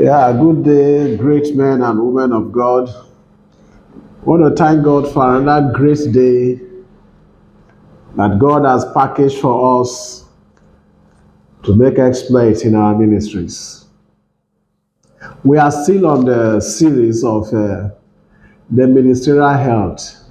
Yeah, good day, great men and women of God. I want to thank God for another great day that God has packaged for us to make exploits in our ministries. We are still on the series of the ministerial health.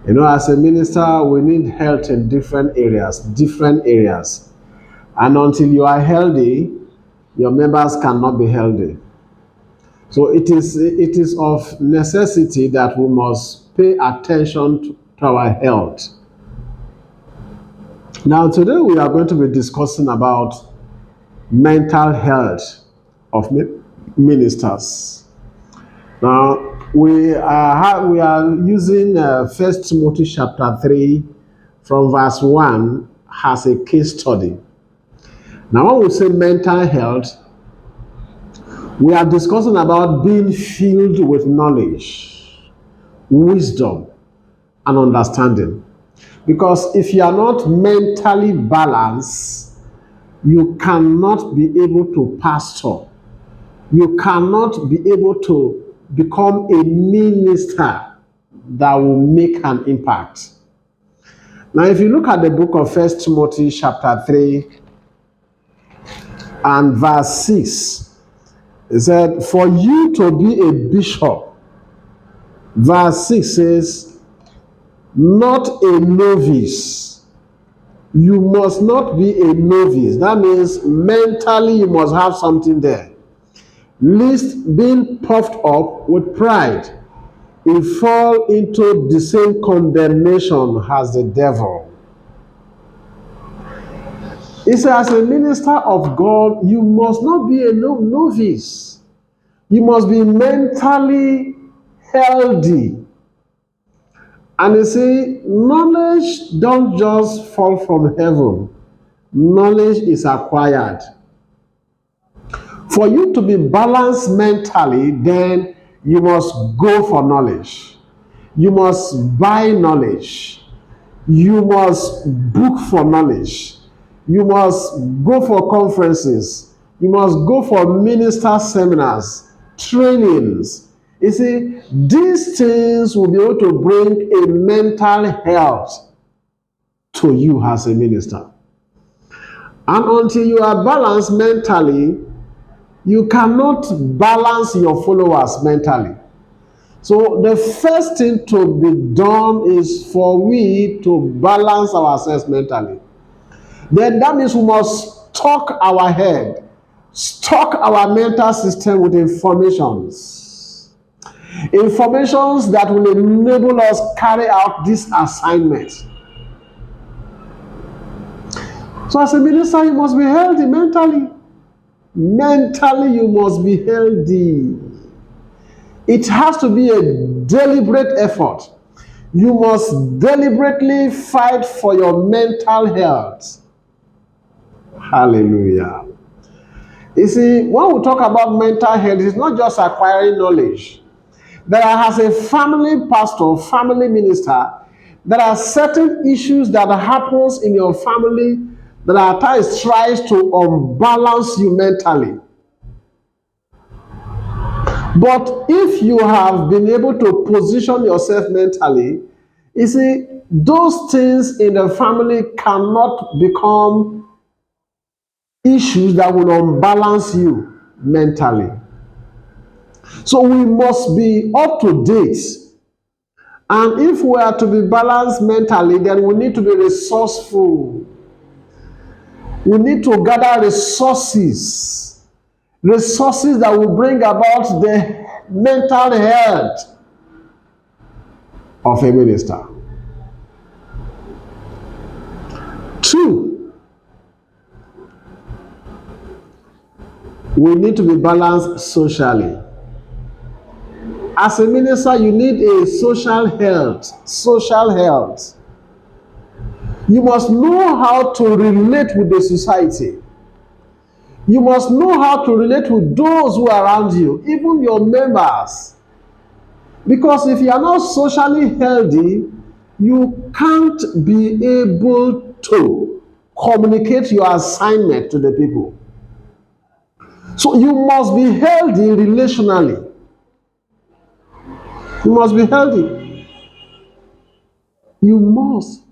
You know, as a minister, we need health in different areas, different areas. And until you are healthy, your members cannot be healthy. So it is of necessity that we must pay attention to our health. Now today we are going to be discussing about mental health of ministers. Now we are using First Timothy chapter 3 from verse 1 as a case study. Now when we say mental health, we are discussing about being filled with knowledge, wisdom, and understanding. Because if you are not mentally balanced, you cannot be able to pastor. You cannot be able to become a minister that will make an impact. Now, if you look at the book of First Timothy chapter 3 and verse 6, it said, for you to be a bishop, verse 6 says, not a novice. You must not be a novice. That means mentally you must have something there. Lest being puffed up with pride, you fall into the same condemnation as the devil. He says, as a minister of God, you must not be a novice. You must be mentally healthy. And you see, knowledge don't just fall from heaven. Knowledge is acquired. For you to be balanced mentally, then you must go for knowledge. You must buy knowledge. You must book for knowledge. You must go for conferences. You must go for minister seminars, trainings. You see, these things will be able to bring a mental health to you as a minister. And until you are balanced mentally, you cannot balance your followers mentally. So the first thing to be done is for we to balance ourselves mentally. Then that means we must stock our head, stock our mental system with informations. Informations that will enable us carry out this assignment. So as a minister, you must be healthy mentally. Mentally, you must be healthy. It has to be a deliberate effort. You must deliberately fight for your mental health. Hallelujah. You see, when we talk about mental health, it's not just acquiring knowledge. There are, as a family pastor, family minister, there are certain issues that happens in your family that at times tries to unbalance you mentally. But if you have been able to position yourself mentally, you see, those things in the family cannot become issues that will unbalance you mentally. So we must be up to date. And if we are to be balanced mentally, then we need to be resourceful. We need to gather resources that will bring about the mental health of a minister. 2, we need to be balanced socially. As a minister, you need a social health. Social health. You must know how to relate with the society. You must know how to relate with those who are around you, even your members. Because if you are not socially healthy, you can't be able to communicate your assignment to the people. So you must be healthy relationally. You must be healthy. You must.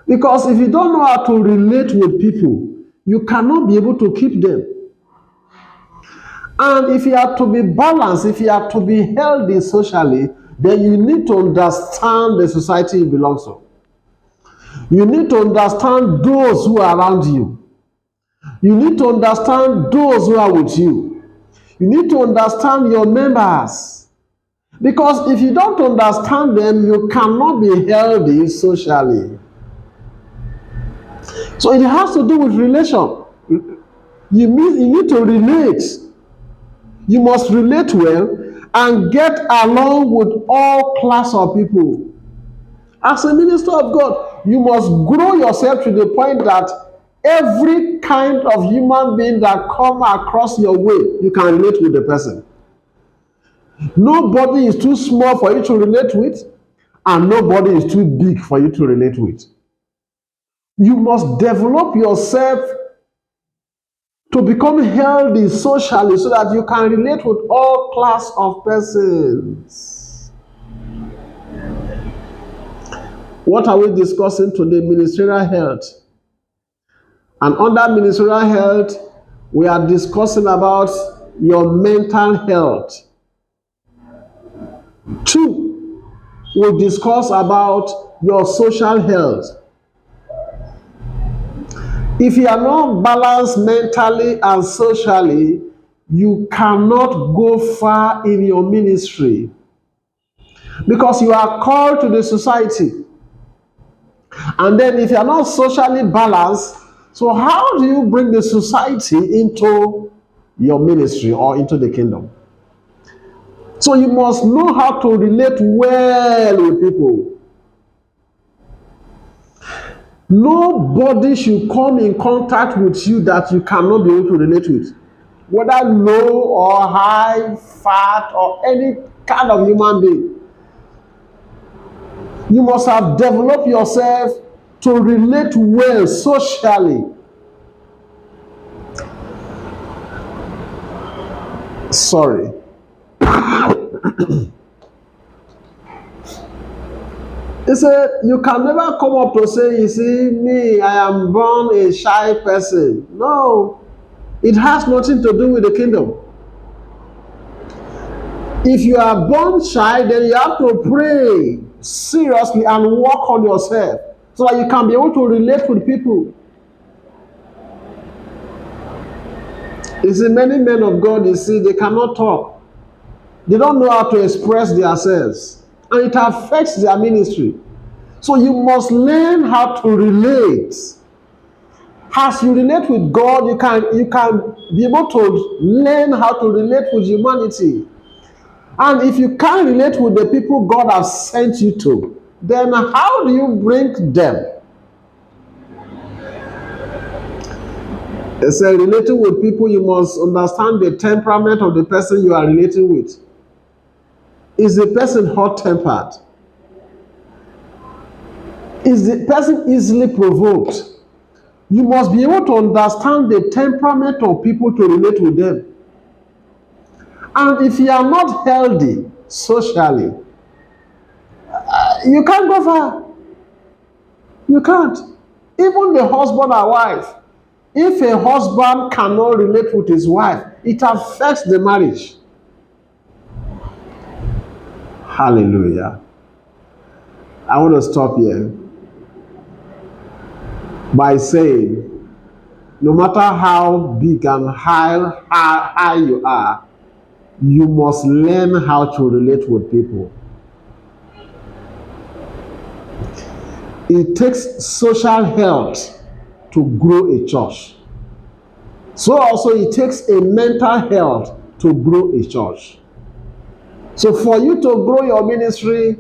Because if you don't know how to relate with people, you cannot be able to keep them. And if you have to be balanced, if you have to be healthy socially, then you need to understand the society you belong to. You need to understand those who are around you. You need to understand those who are with you. You need to understand your members. Because if you don't understand them, you cannot be healthy socially. So it has to do with relation. You need to relate. You must relate well and get along with all class of people. As a minister of God, you must grow yourself to the point that every kind of human being that come across your way, you can relate with the person. Nobody is too small for you to relate with, and nobody is too big for you to relate with. You must develop yourself to become healthy socially so that you can relate with all class of persons. What are we discussing today? Ministerial health. And under ministerial health, we are discussing about your mental health. 2, we'll discuss about your social health. If you are not balanced mentally and socially, you cannot go far in your ministry because you are called to the society. And then if you are not socially balanced, so how do you bring the society into your ministry or into the kingdom? So you must know how to relate well with people. Nobody should come in contact with you that you cannot be able to relate with. Whether low or high, fat, or any kind of human being. You must have developed yourself to relate well socially. Sorry. He said, you can never come up to say, you see, me, I am born a shy person. No, it has nothing to do with the kingdom. If you are born shy, then you have to pray seriously and work on yourself so that you can be able to relate with people. You see, many men of God, you see, they cannot talk. They don't know how to express themselves. And it affects their ministry. So you must learn how to relate. As you relate with God, you can be able to learn how to relate with humanity. And if you can't relate with the people God has sent you to, then how do you bring them? It's relating with people, you must understand the temperament of the person you are relating with. Is the person hot-tempered? Is the person easily provoked? You must be able to understand the temperament of people to relate with them. And if you are not healthy socially, you can't go far. You can't. Even the husband and wife. If a husband cannot relate with his wife, it affects the marriage. Hallelujah. I want to stop here by saying, no matter how big and high you are, you must learn how to relate with people. It takes social health to grow a church. So also it takes a mental health to grow a church. So for you to grow your ministry,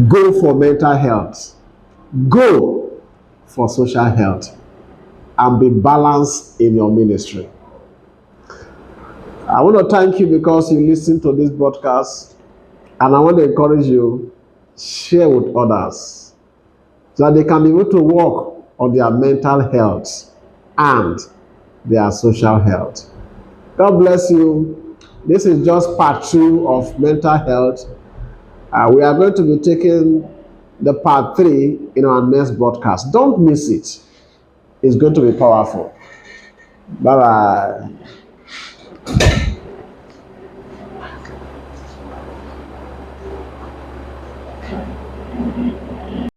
go for mental health. Go for social health. And be balanced in your ministry. I want to thank you because you listened to this broadcast. And I want to encourage you, share with others so that they can be able to work on their mental health and their social health. God bless you. This is just part 2 of mental health. We are going to be taking the part 3 in our next broadcast. Don't miss it. It's going to be powerful. Bye bye.